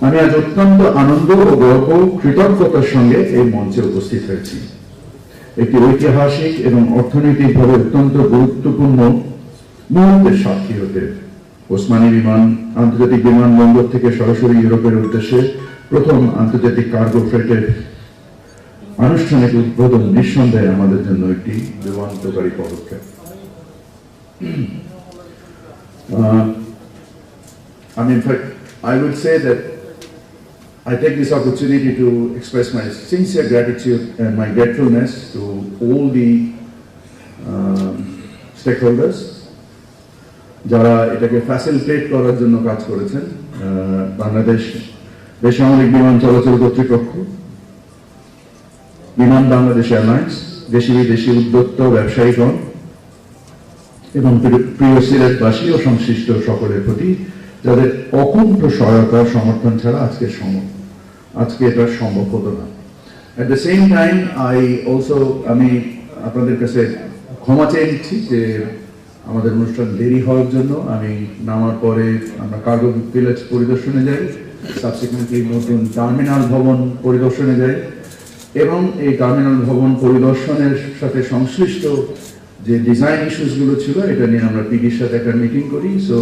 আমি আজ অত্যন্ত আনন্দ ও গর্ব কৃতজ্ঞতার সঙ্গে এই মঞ্চে উপস্থিত হয়েছি। একটি ঐতিহাসিক এবং অর্থনৈতিকভাবে অত্যন্ত গুরুত্বপূর্ণ মুহূর্তের সাক্ষী হতে ওসমানী আন্তর্জাতিক বিমানবন্দর থেকে সরাসরি ইউরোপের উদ্দেশ্যে প্রথম আন্তর্জাতিক কার্গো ফ্রেটের আনুষ্ঠানিক উদ্বোধন নিঃসন্দেহে আমাদের জন্য একটি যুগান্তকারী পদক্ষেপ। In fact, I would say that I take this opportunity to express my sincere gratitude and my gratefulness to all the stakeholders যারা এটাকে ফ্যাসিলিটেট করার জন্য কাজ করেছেন। বাংলাদেশ বেসামরিক বিমান চলাচল কর্তৃপক্ষ, বিমান বাংলাদেশ এয়ারলাইন্স, দেশি বিদেশি উদ্যোক্তা ব্যবসায়ীগণ এবং প্রিয় সিলেটবাসী ও সংশ্লিষ্ট সকলের প্রতি যাদের অকুণ্ঠ সহায়তা সমর্থন ছাড়া আজকে এটা সম্ভব হতো না। At the same time, আমি আপনাদের কাছে ক্ষমা চেয়ে নিচ্ছি যে আমাদের অনুষ্ঠান দেরি হওয়ার জন্য। আমি নামার পরে আমরা কার্গো ভিলেজ পরিদর্শনে যাই, সাবসিকুয়েন্টলি নতুন টার্মিনাল ভবন পরিদর্শনে যাই এবং এই টার্মিনাল ভবন পরিদর্শনের সাথে সংশ্লিষ্ট যে ডিজাইন ইস্যুসগুলো ছিল এটা নিয়ে আমরা পিডির সাথে একটা মিটিং করি। So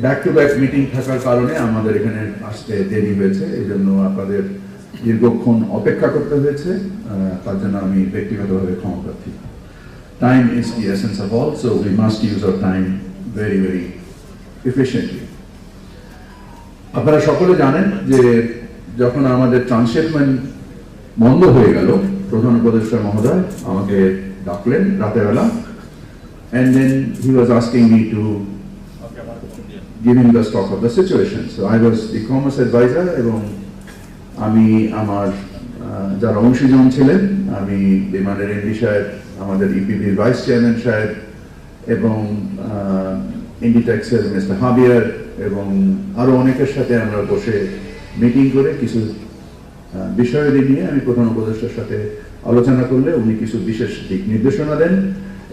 back to back meeting থাকার কারণে আমাদের এখানে আসতে দেরি হয়েছে, এই জন্য আপনাদের দীর্ঘক্ষণ অপেক্ষা করতে হয়েছে, তার জন্য আমি ব্যক্তিগতভাবে ক্ষমা প্রার্থী। Time is the essence of all, so we must use our time very, very efficiently. আপনারা সকলে জানেন যে যখন আমাদের ট্রান্সশিপমেন্ট বন্ধ হয়ে গেল, প্রধান উপদেষ্টা মহোদয় আমাকে ডাকলেন রাতের বেলা, and then he was asking me to give him the stock of the situation. So I was the commerce advisor এবং আমি আমার যারা অংশীজন ছিলেন, আমি বিমানের এমডি সাহেব, আমাদের ইপিবির ভাইস চেয়ারম্যান সাহেব এবং ইন্ডিটেক্সের মিস্টার হাবিয়ার এবং আরো অনেকের সাথে আমরা বসে মিটিং করে কিছু বিষয়াদি নিয়ে আমি প্রধান উপদেষ্টার সাথে আলোচনা করলে উনি কিছু বিশেষ দিক নির্দেশনা দেন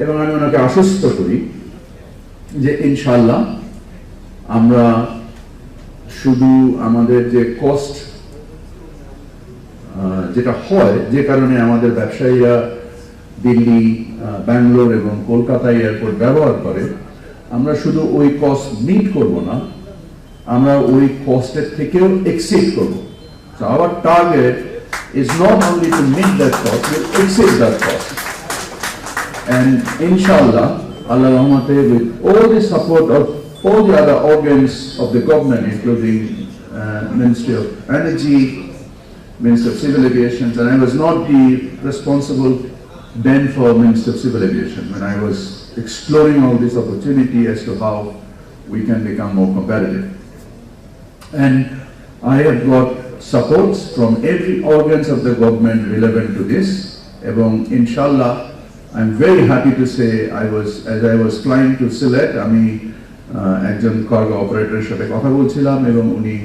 এবং আমি ওনাকে আশ্বস্ত করি যে ইনশাআল্লাহ আমরা শুধু আমাদের যে কস্ট যেটা হয়, যে কারণে আমাদের ব্যবসায়ীরা দিল্লি, ব্যাঙ্গালোর এবং কলকাতায় এয়ারপোর্ট ব্যবহার করে, আমরা শুধু ওই কস্ট মিট করব না, আমরা ওই কস্টের থেকেও এক্সিড করব। So our target is not only to meet that cost, we'll exceed that cost. And inshallah, Allah Rahmate, with all the support of all the other organs of the government, including Ministry of Energy, Minister of Civil Aviation, and I was not the responsible then for Minister of Civil Aviation when I was exploring all this opportunity as to how we can become more competitive. And I have got supports from every organs of the government relevant to this. এবং inshallah, I'm very happy to say as I was flying to Sylhet, আমি একজন cargo অপারেটরের সাথে কথা বলছিলাম এবং উনি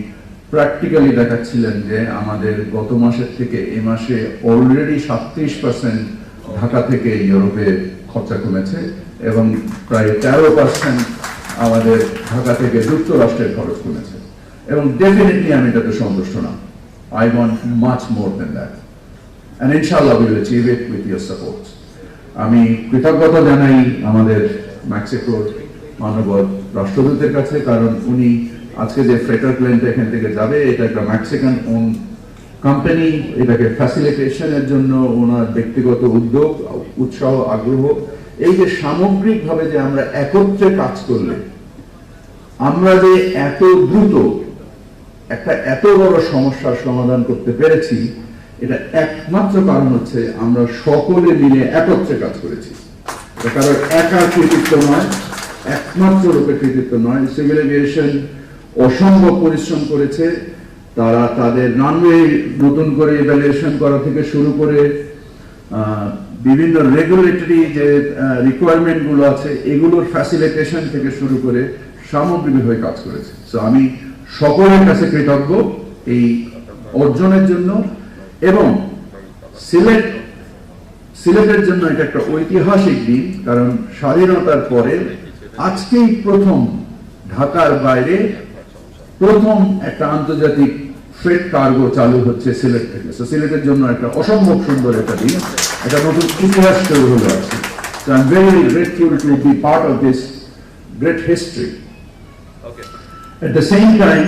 practically দেখাচ্ছিলেন যে আমাদের গত মাসের থেকে এই মাসে অলরেডি 37% ঢাকা থেকে ইউরোপে খরচা কমেছে এবং প্রায় 13% আমাদের ঢাকা থেকে যুক্তরাষ্ট্রের খরচ কমেছে এবং ডেফিনেটলি আমি এটাতে সন্তুষ্ট না। I want much more than that. And inshallah we will achieve it with your support. আমি কৃতজ্ঞতা জানাই আমাদের মেক্সিকোর মাননীয় রাষ্ট্রদূতের কাছে, কারণ উনি আজকে যে ফ্রেটার প্লেনটা এখান থেকে যাবে এটা একটা মেক্সিকান ওন কোম্পানি, এটাকে ফ্যাসিলিটেশনের জন্য ওনার ব্যক্তিগত উদ্যোগ, উৎসাহ, আগ্রহ, এই যে সামগ্রিকভাবে যে আমরা একত্রে কাজ করলে আমরা যে এত দ্রুত একটা এত বড় সমস্যার সমাধান করতে পেরেছি, এটা একমাত্র কারণ হচ্ছে আমরা সকলে মিলে একত্রে কাজ করেছি। কারণ একা কৃতিত্ব নয়, একমাত্র লোকের কৃতিত্ব নয়। সিভিল এভিয়েশন অসম্ভব পরিশ্রম করেছে, তারা তাদের রানওয়ে নতুন করে ইভ্যালুয়েশন করা থেকে শুরু করে বিভিন্ন রেগুলেটরি যে রিকোয়ারমেন্ট গুলো আছে এগুলোর ফ্যাসিলিটেশন থেকে শুরু করে সামগ্রিকভাবে কাজ করেছে। সো আমি সকলের কাছে কৃতজ্ঞ এই অর্জনের জন্য এবং সিলেটের জন্য এটা একটা ঐতিহাসিক দিন, কারণ স্বাধীনতার পরে আজকেই প্রথম ঢাকার বাইরে প্রথম একটা আন্তর্জাতিক ফ্রেট কার্গো চালু হচ্ছে সিলেট থেকে। সিলেটের জন্য একটা অসম্ভব সুন্দর একটা দিন, একটা নতুন ইতিহাস তৈরি হলো আছে। So I'm very grateful to be part of this great history. Okay. At the same time,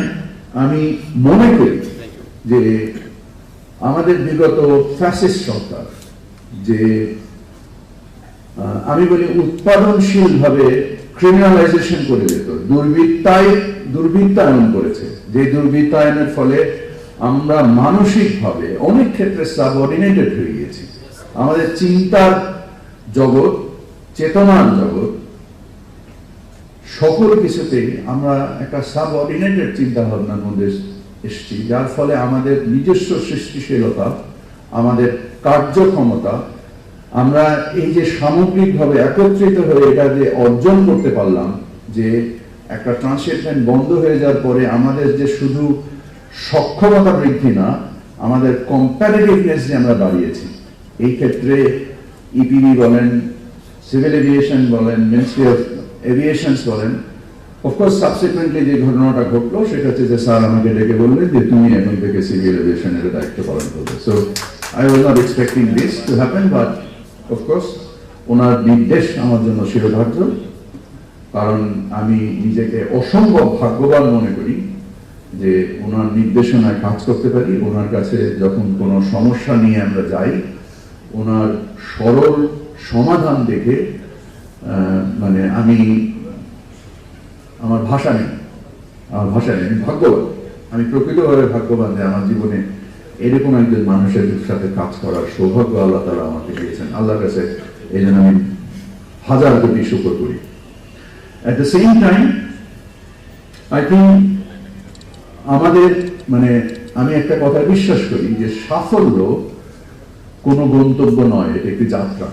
আমি মনে করি যে আমাদের বিগত ফ্যাসিস্ট সরকার যে আমি বলি উৎপাদনশীল ভাবে ক্রিমিনালাইজেশন করে দিত, দুর্বৃত্তায়ন করেছে, যে দুর্বৃত্তায়নের ফলে আমরা মানসিকভাবে অনেক ক্ষেত্রে সাবঅর্ডিনেটেড হয়ে গিয়েছি। আমাদের চিন্তার জগৎ, চেতনার জগৎ, সকল কিছুতেই আমরা একটা সাবঅর্ডিনেটেড চিন্তা ভাবনার মধ্যে এসেছি, যার ফলে আমাদের নিজস্ব সৃষ্টিশীলতা, আমাদের কার্যক্ষমতা, আমরা এই যে সামগ্রিকভাবে একত্রিত হয়ে এটা যে অর্জন করতে পারলাম, যে একটা ট্রান্সশিপমেন্ট বন্ধ হয়ে যাওয়ার পরে আমাদের যে শুধু সক্ষমতা বৃদ্ধি না, আমাদের কম্প্যারেটিভনেস যে আমরা বাড়িয়েছি। এই ক্ষেত্রে ইপিবি বলেন, সিভিল এভিয়েশন বলেন, মিনিস্ট্রি অফ এভিয়েশন বলেন, অফকোর্স সাবসিকুয়েন্টলি যে ঘটনাটা ঘটলো সেটা হচ্ছে যে স্যার আমাকে ডেকে বললেন যে তুমি এখন থেকে সিভিল এভিয়েশনের দায়িত্ব পালন করবে। So I was not expecting this to happen, but of course ওনার নির্দেশ আমার জন্য শিরোধার্য, কারণ আমি নিজেকে অসম্ভব ভাগ্যবান মনে করি যে ওনার নির্দেশনায় কাজ করতে পারি। ওনার কাছে যখন কোনো সমস্যা নিয়ে আমরা যাই, ওনার সরল সমাধান দেখে মানে আমার ভাষা নেই, আমি ভাগ্যবান, আমি প্রকৃতভাবে ভাগ্যবান যে আমার জীবনে এরকম একজন মানুষের সাথে কাজ করার সৌভাগ্য আল্লাহ তাআলা আমাকে দিয়েছেন। আল্লাহর কাছে এই জন্য আমি হাজার কোটি শুকর করি। At the same time, I think আমাদের আমি একটা কথা বিশ্বাস করি যে সাফল্য কোনো গন্তব্য নয়, এটা একটি যাত্রা।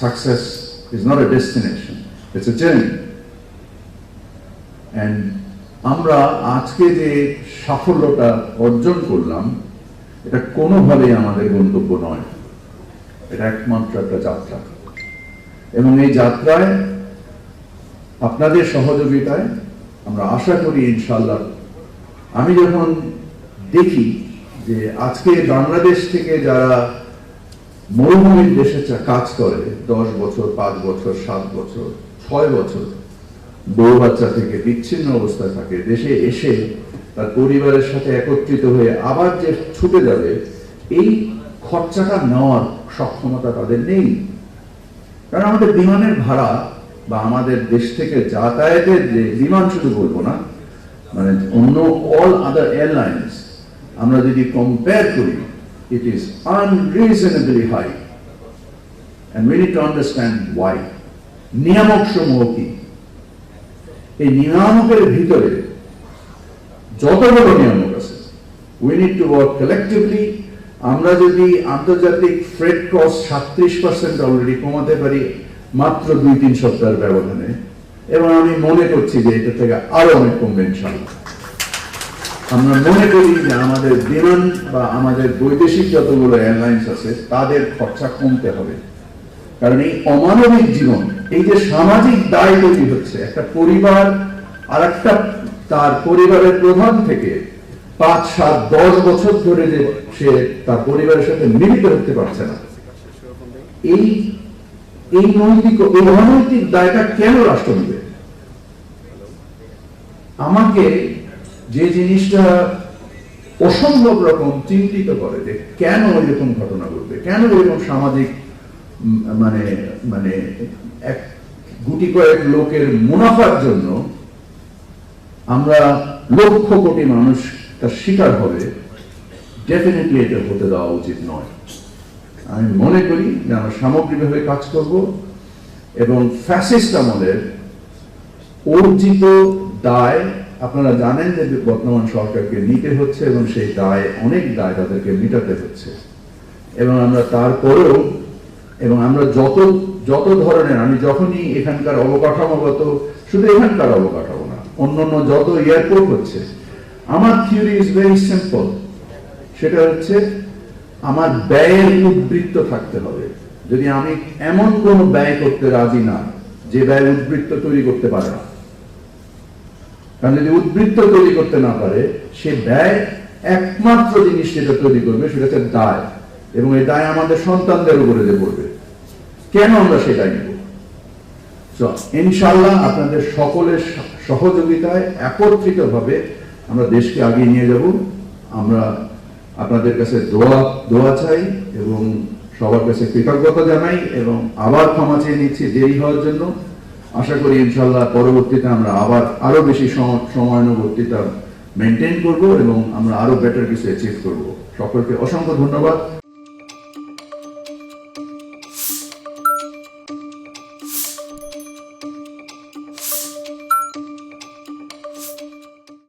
Success is not a destination, it's a journey. And আমরা আজকে যে সাফল্যটা অর্জন করলাম, এটা কোনোভাবেই আমাদের গন্তব্য নয়, এটা একমাত্র একটা যাত্রা। এবং এই যাত্রায় আপনাদের সহযোগিতায় আমরা আশা করি ইনশাআল্লাহ, আমি যখন দেখি যে আজকে বাংলাদেশ থেকে যারা মরুভূমির দেশে কাজ করে 10 বছর, 5 বছর, 7 বছর, 6 বছর, বউ বাচ্চা থেকে বিচ্ছিন্ন অবস্থায় থাকে, দেশে এসে তার পরিবারের সাথে একত্রিত হয়ে আবার যে ছুটে যাবে, এই খরচাটা নেওয়ার সক্ষমতা তাদের নেই। কারণ আমাদের বিমানের ভাড়া বা আমাদের দেশ থেকে যাতায়াতের যে বিমান, শুধু বলবো না, অন্য অল আদার এয়ারলাইন্স আমরা যদি কম্পেয়ার করি, it is unreasonably high and we need to understand why. নিয়ামক সমূহ কি? এই নিয়ামকের ভিতরে যত বড় নিয়ামক আছে, we need to work collectively. আমরা যদি আন্তর্জাতিক ফ্রেট কস্ট 37% অলরেডি কমাতে পারি মাত্র 2-3 সপ্তাহের ব্যবধানে, এবং আমি মনে করছি যে এটা থেকে আরো অনেক কমবে ইনশাআল্লাহ। আমরা মনে করি যে আমাদের বিমান বা আমাদের বৈদেশিক যতগুলো এয়ারলাইন্স আছে তাদের খরচা কমতে হবে, কারণ এই অমানবিক জীবন, এই যে সামাজিক দায় তৈরি হচ্ছে, একটা পরিবার আর একটা তার পরিবারের প্রধান থেকে 5, 7, 10 বছর ধরে যে সে তার পরিবারের সাথে মিলিত হতে পারছে না, এই অনৈতিক দায়টা কেন রাষ্ট্র নেবে? আমাকে যে জিনিসটা অসম্ভব রকম চিন্তিত করে যে কেন এরকম ঘটনা ঘটবে, কেন এরকম সামাজিক এক গুটি কয়েক লোকের মুনাফার জন্য আমরা লক্ষ কোটি মানুষ তার শিকার হবে। ডেফিনেটলি এটা হতে দেওয়া উচিত নয়। আমি মনে করি যে আমরা সামগ্রিকভাবে কাজ করব এবং ফ্যাসিস্ট আমলের অর্জিত দায়, আপনারা জানেন যে বর্তমান সরকারকে নিতে হচ্ছে এবং সেই অনেক দায় তাদেরকে মেটাতে হচ্ছে, এবং আমরা তারপরেও আমরা যত ধরনের, আমি যখনই এখানকার অবকাঠামোগত, শুধু এখানকার অবকাঠামো না, অন্যান্য যত এয়ারপোর্ট হচ্ছে, আমার থিওরি ইজ ভেরি সিম্পল। সেটা হচ্ছে আমার ব্যয়ের উদ্বৃত্ত থাকতে হবে। যদি আমি এমন কোন ব্যয় করতে রাজি না যে ব্যয় উদ্বৃত্ত তৈরি করতে পারে না, কারণ যদি উদ্বৃত্ত তৈরি করতে না পারে, সে ব্যয় একমাত্র জিনিস যেটা তৈরি করবে সেটা হচ্ছে দায়, এবং এই দায় আমাদের সন্তানদের উপরে যে পড়বে। কেন আমরা সেটাই নেব? ইনশাআল্লাহ আপনাদের সকলের সহযোগিতায় একত্রিতভাবে আমরা দেশকে আগিয়ে নিয়ে যাব। আমরা আপনাদের কাছে দোয়া চাই এবং সবার কাছে কৃতজ্ঞতা জানাই, এবং আবার ক্ষমা চেয়ে নিচ্ছি দেরি হওয়ার জন্য। আশা করি ইনশাআল্লাহ পরবর্তীতে আমরা আবার আরো বেশি সময়ানুবর্তিতা মেনটেন করব এবং আমরা আরো বেটার কিছু অ্যাচিভ করব। সকলকে অসংখ্য ধন্যবাদ।